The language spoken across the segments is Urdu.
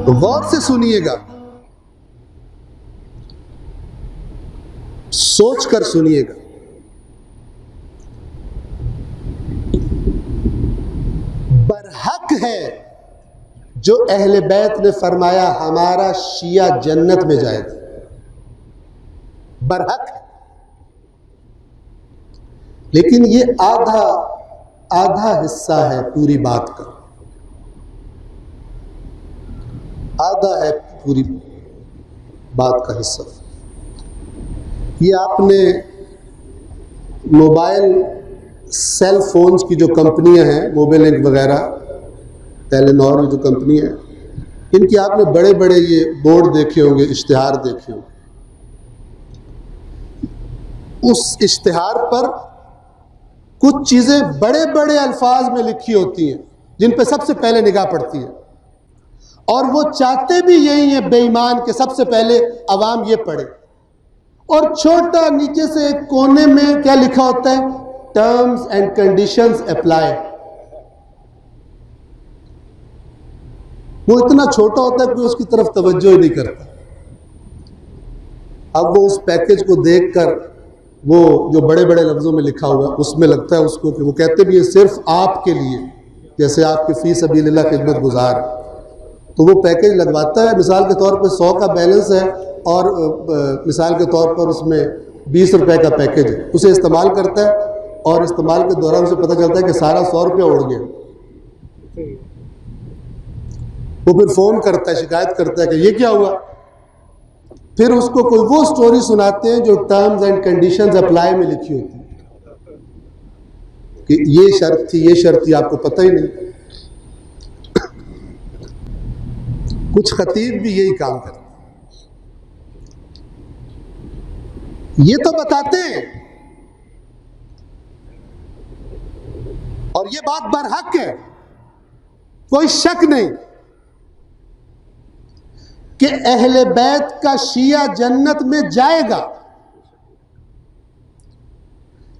غور سے سنیے گا، سوچ کر سنیے گا۔ برحق ہے جو اہل بیت نے فرمایا ہمارا شیعہ جنت میں جائے گا، برحق ہے، لیکن یہ آدھا حصہ ہے پوری بات کا، آدھا ہے پوری بات کا حصہ۔ یہ آپ نے موبائل سیل فونز کی جو کمپنیاں ہیں، موبائل لنک وغیرہ، ٹیلینور جو کمپنی ہے، ان کی آپ نے بڑے بڑے یہ بورڈ دیکھے ہوں گے، اشتہار دیکھے ہوں گے۔ اس اشتہار پر کچھ چیزیں بڑے بڑے الفاظ میں لکھی ہوتی ہیں جن پہ سب سے پہلے نگاہ پڑتی ہے، اور وہ چاہتے بھی یہی ہیں بے ایمان کہ سب سے پہلے عوام یہ پڑھے، اور چھوٹا نیچے سے ایک کونے میں کیا لکھا ہوتا ہے؟ Terms and conditions apply. وہ اتنا چھوٹا ہوتا ہے کہ اس کی طرف توجہ ہی نہیں کرتا۔ اب وہ اس پیکج کو دیکھ کر وہ جو بڑے بڑے لفظوں میں لکھا ہوا اس میں لگتا ہے اس کو کہ وہ کہتے بھی یہ صرف آپ کے لیے، جیسے آپ کی فی سبیل اللہ خدمت گزار، تو وہ پیکج لگواتا ہے۔ مثال کے طور پہ 100 کا بیلنس ہے اور مثال کے طور پر اس میں 20 روپے کا پیکج ہے، اسے استعمال کرتا ہے اور استعمال کے دوران اسے پتہ چلتا ہے کہ سارا 100 روپیہ اڑ گیا۔ وہ پھر فون کرتا ہے، شکایت کرتا ہے کہ یہ کیا ہوا؟ پھر اس کو کوئی وہ سٹوری سناتے ہیں جو ٹرمز اینڈ کنڈیشنز اپلائی میں لکھی ہوتی ہے کہ یہ شرط تھی، یہ شرط تھی، آپ کو پتہ ہی نہیں۔ کچھ خطیب بھی یہی کام کرتے ہیں، یہ تو بتاتے ہیں، اور یہ بات برحق ہے، کوئی شک نہیں کہ اہل بیت کا شیعہ جنت میں جائے گا،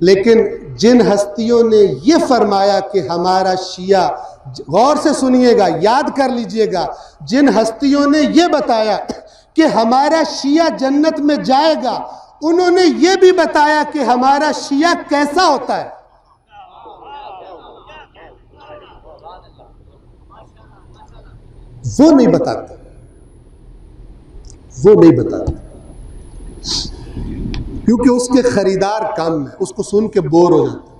لیکن جن ہستیوں نے یہ فرمایا کہ ہمارا شیعہ، غور سے سنیے گا، یاد کر لیجئے گا، جن ہستیوں نے یہ بتایا کہ ہمارا شیعہ جنت میں جائے گا، انہوں نے یہ بھی بتایا کہ ہمارا شیعہ کیسا ہوتا ہے۔ وہ نہیں بتاتے، وہ نہیں بتاتے، کیونکہ اس کے خریدار کم ہے، اس کو سن کے بور ہو جاتے۔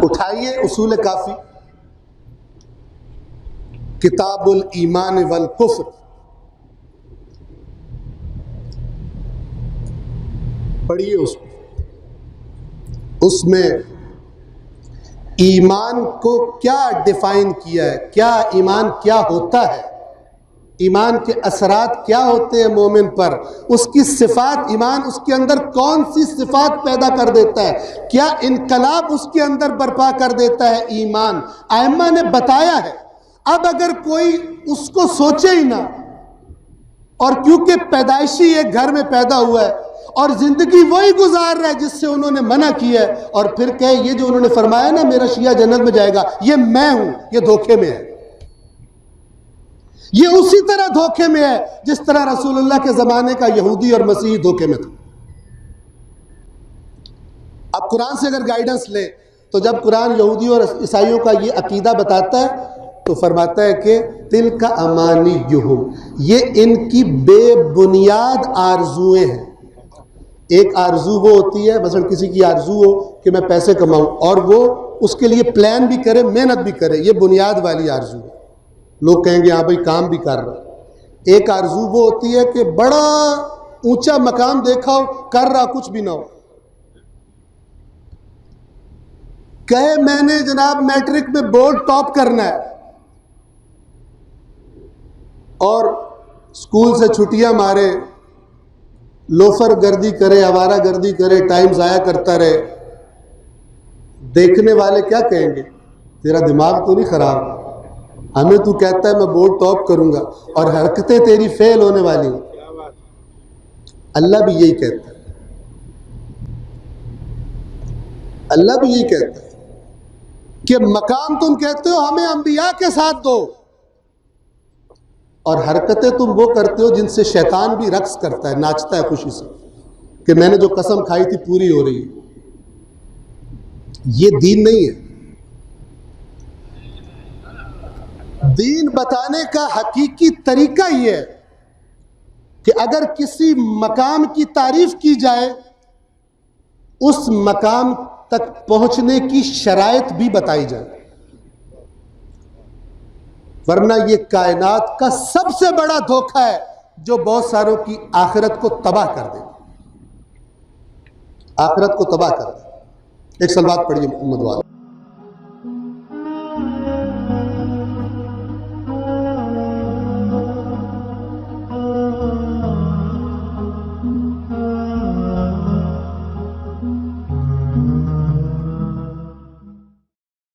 اٹھائیے اصول کافی، کتاب الایمان والکفر، پڑھیے اس میں ایمان کو کیا ڈیفائن کیا ہے، کیا ایمان کیا ہوتا ہے، ایمان کے اثرات کیا ہوتے ہیں مومن پر، اس کی صفات، ایمان اس کے اندر کون سی صفات پیدا کر دیتا ہے، کیا انقلاب اس کے اندر برپا کر دیتا ہے ایمان، ائمہ نے بتایا ہے۔ اب اگر کوئی اس کو سوچے ہی نہ، اور کیونکہ پیدائشی ایک گھر میں پیدا ہوا ہے اور زندگی وہی گزار رہا ہے جس سے انہوں نے منع کیا ہے، اور پھر کہے یہ جو انہوں نے فرمایا نا میرا شیعہ جنت میں جائے گا، یہ میں ہوں، یہ دھوکے میں ہے۔ یہ اسی طرح دھوکے میں ہے جس طرح رسول اللہ کے زمانے کا یہودی اور مسیحی دھوکے میں تھا۔ اب قرآن سے اگر گائیڈنس لیں تو جب قرآن یہودی اور عیسائیوں کا یہ عقیدہ بتاتا ہے تو فرماتا ہے کہ تِلْکَ أَمَانِيُّهُمْ، یہ ان کی بے بنیاد آرزویں ہیں۔ ایک آرزو وہ ہوتی ہے، مثلا کسی کی آرزو ہو کہ میں پیسے کماؤں، اور وہ اس کے لیے پلان بھی کرے، محنت بھی کرے، یہ بنیاد والی آرزو ہے، لوگ کہیں گے ہاں بھائی کام بھی کر رہا ہے۔ ایک آرزو وہ ہوتی ہے کہ بڑا اونچا مقام دیکھا ہو، کر رہا کچھ بھی نہ ہو، کہے میں نے جناب میٹرک میں بورڈ ٹاپ کرنا ہے، اور اسکول سے چھٹیاں مارے، لوفر گردی کرے، آوارہ گردی کرے، ٹائم ضائع کرتا رہے، دیکھنے والے کیا کہیں گے؟ تیرا دماغ تو نہیں خراب؟ ہمیں تو کہتا ہے میں بورڈ ٹاپ کروں گا اور حرکتیں تیری فیل ہونے والی ہیں۔ اللہ بھی یہی کہتا ہے۔ اللہ بھی یہی کہتا ہے کہ مقام تم کہتے ہو ہمیں انبیاء کے ساتھ دو، اور حرکتیں تم وہ کرتے ہو جن سے شیطان بھی رقص کرتا ہے، ناچتا ہے خوشی سے کہ میں نے جو قسم کھائی تھی پوری ہو رہی ہے۔ یہ دین نہیں ہے۔ دین بتانے کا حقیقی طریقہ یہ ہے کہ اگر کسی مقام کی تعریف کی جائے، اس مقام تک پہنچنے کی شرائط بھی بتائی جائے، ورنہ یہ کائنات کا سب سے بڑا دھوکہ ہے جو بہت ساروں کی آخرت کو تباہ کر دے، آخرت کو تباہ کر دے۔ ایک سلوات پڑھیے محمد والا۔